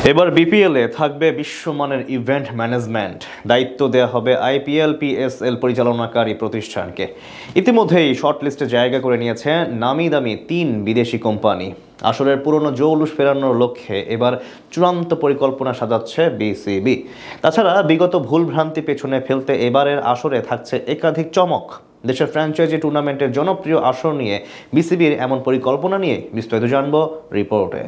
এবার বিপিএলে থাকবে বিশ্বমানের ইভেন্ট ম্যানেজমেন্ট, দায়িত্ব দেওয়া হবে আইপিএল পিএসএল পরিচালনাকারী প্রতিষ্ঠানকে। ইতিমধ্যেই শর্টলিস্টে জায়গা করে নিয়েছে নামি দামি ৩ বিদেশি কোম্পানি। আসরের পুরনো জৌলুস ফেরানোর লক্ষ্যে এবার চূড়ান্ত পরিকল্পনা সাজাচ্ছে বিসিবি। তাছাড়া বিগত ভুলভ্রান্তি পেছনে ফেলতে এবারের আসরে থাকছে একাধিক চমক। দেশের ফ্র্যাঞ্চাইজি টুর্নামেন্টের জনপ্রিয় আসর নিয়ে বিসিবির এমন পরিকল্পনা নিয়ে বিস্তারিত জানব রিপোর্টে।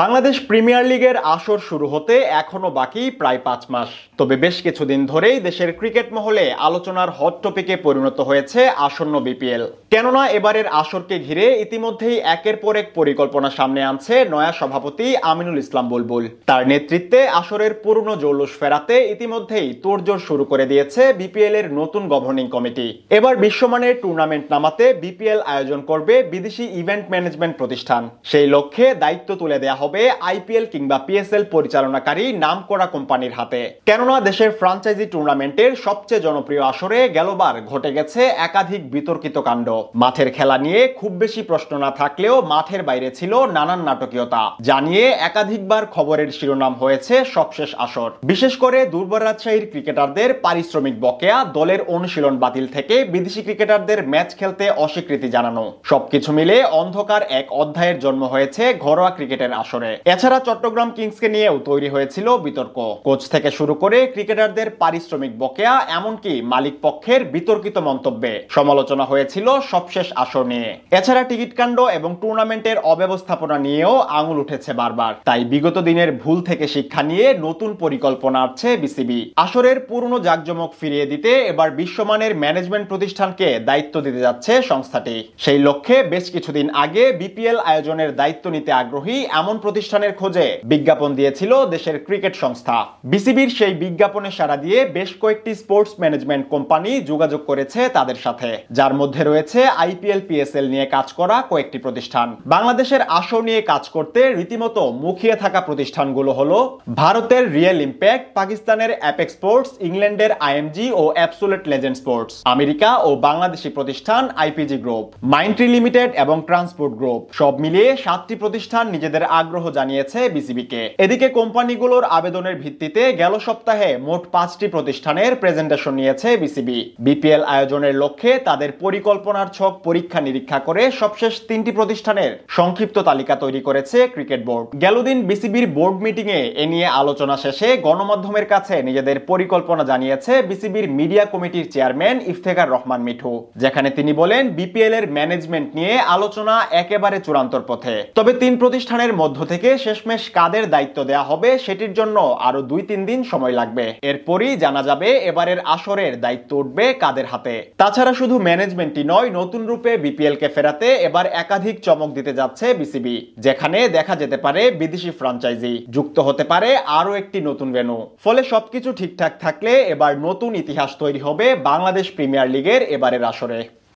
বাংলাদেশ প্রিমিয়ার লিগের আসর শুরু হতে এখনো বাকি প্রায় ৫ মাস। তবে বেশ কিছুদিন ধরেই দেশের ক্রিকেট মহলে আলোচনার হট টপিকে পরিণত হয়েছে আসন্ন বিপিএল। কেননা এবারের আসরকে ঘিরে ইতিমধ্যেই একের পর এক পরিকল্পনা সামনে আনছে নয়া সভাপতি আমিনুল ইসলাম বুলবুল। তার নেতৃত্বে আসরের পুরনো জৌলুস ফেরাতে ইতিমধ্যেই তোড়জোড় শুরু করে দিয়েছে বিপিএল এর নতুন গভর্নিং কমিটি। এবার বিশ্বমানের টুর্নামেন্ট নামাতে বিপিএল আয়োজন করবে বিদেশি ইভেন্ট ম্যানেজমেন্ট প্রতিষ্ঠান। সেই লক্ষ্যে দায়িত্ব তুলে দেয়া হবে আইপিএল কিংবা পিএসএল পরিচালনাকারী নামকরা কোম্পানির হাতে। কেননা দেশের ফ্র্যাঞ্চাইজি টুর্নামেন্টের সবচেয়ে জনপ্রিয় আসরে গেলবার ঘটে গেছে একাধিক বিতর্কিত কাণ্ড। মাঠের খেলা নিয়ে খুব বেশি প্রশ্ন না থাকলেও মাঠের বাইরে ছিল নানান নাটকীয়তা, জানিয়ে একাধিকবার খবরের শিরোনাম হয়েছে সবশেষ আসর। বিশেষ করে দুর্বার রাজশাহীর ক্রিকেটারদের পারিশ্রমিক বকেয়া, দলের অনুশীলন বাতিল থেকে বিদেশি ক্রিকেটারদের ম্যাচ খেলতে অস্বীকৃতি জানানো, সবকিছু মিলে অন্ধকার এক অধ্যায়ের জন্ম হয়েছে ঘরোয়া ক্রিকেটের আসরে। এছাড়া চট্টগ্রাম কিংসকে নিয়েও তৈরি হয়েছিল বিতর্ক। কোচ থেকে শুরু করে ক্রিকেটারদের পারিশ্রমিক বকেয়া, এমনকি মালিক পক্ষের বিতর্কিত মন্তব্যে সমালোচনা হয়েছিল সবশেষ আসর নিয়ে। এছাড়া টিকিট কাণ্ড এবং টুর্নামেন্টের অব্যবস্থাপনা নিয়েও আঙুল উঠেছে বারবার। তাই বিগত দিনের ভুল থেকে শিক্ষা নিয়ে নতুন পরিকল্পনা আছে বিসিবি। আসরের পুরনো জাঁকজমক ফিরিয়ে দিতে এবার বিশ্বমানের ম্যানেজমেন্ট প্রতিষ্ঠানকে দায়িত্ব দিতে যাচ্ছে সংস্থাটি। সেই লক্ষ্যে বেশ কিছুদিন আগে বিপিএল আয়োজনের দায়িত্ব নিতে আগ্রহী এমন প্রতিষ্ঠানের খোঁজে বিজ্ঞাপন দিয়েছিল দেশের ক্রিকেট সংস্থা। বিসিবির সেই বিজ্ঞাপনে সাড়া দিয়ে বেশ কয়েকটি স্পোর্টস ম্যানেজমেন্ট কোম্পানি যোগাযোগ করেছে তাদের সাথে, যার মধ্যে রয়েছে আইপিএল পিএসএল নিয়ে কাজ করা কয়েকটি প্রতিষ্ঠান। বাংলাদেশের আসর নিয়ে কাজ করতে রীতিমতো মুখিয়ে থাকা প্রতিষ্ঠানগুলো হলো ভারতের রিয়েল ইম্প্যাক্ট, পাকিস্তানের অ্যাপেক্স স্পোর্টস, ইংল্যান্ডের আইএমজি ও অ্যাবসোলিউট লেজেন্ড স্পোর্টস, আমেরিকা ও বাংলাদেশি প্রতিষ্ঠান আইপিজি গ্রুপ, মাইন্ডট্রি লিমিটেড এবং ট্রান্সপোর্ট গ্রুপ। সব মিলিয়ে 7টি প্রতিষ্ঠান নিজেদের আগ্রহ জানিয়েছে বিসিবিকে। এদিকে কোম্পানিগুলোর আবেদনের ভিত্তিতে গেল সপ্তাহে মোট 5টি প্রতিষ্ঠানের প্রেজেন্টেশন নিয়েছে বিসিবি। বিপিএল আয়োজনের লক্ষ্যে তাদের পরিকল্পনার ছক পরীক্ষা নিরীক্ষা করে সবশেষ 3টি প্রতিষ্ঠানের সংক্ষিপ্ত তালিকা তৈরি করেছে ক্রিকেট বোর্ড। গেল দিন বিসিবির বোর্ড মিটিংয়ে এ নিয়ে আলোচনা শেষে গণমাধ্যমের কাছে নিজেদের পরিকল্পনা জানিয়েছে বিসিবির মিডিয়া কমিটির চেয়ারম্যান ইফতেখার রহমান মিঠু, যেখানে তিনি বলেন বিপিএল এর ম্যানেজমেন্ট নিয়ে আলোচনা একেবারে চূড়ান্তর পথে। তবে 3 প্রতিষ্ঠানের মধ্য থেকে শেষমেশ কাদের দায়িত্ব দেয়া হবে সেটির জন্য আরো 2-3 দিন সময় লাগবে। এরপরই জানা যাবে এবারের আসরের দায়িত্ব উঠবে কাদের হাতে। তাছাড়া শুধু ম্যানেজমেন্টই নয়, নতুন রূপে বিপিএল কে ফেরাতে এবার একাধিক চমক দিতে যাচ্ছে বিসিবি, যেখানে দেখা যেতে পারে বিদেশি ফ্র্যাঞ্চাইজি, যুক্ত হতে পারে আরো একটি নতুন ভেন্যু। ফলে সবকিছু ঠিকঠাক থাকলে এবার নতুন ইতিহাস তৈরি হবে বাংলাদেশ প্রিমিয়ার লিগের এবারের আসরে।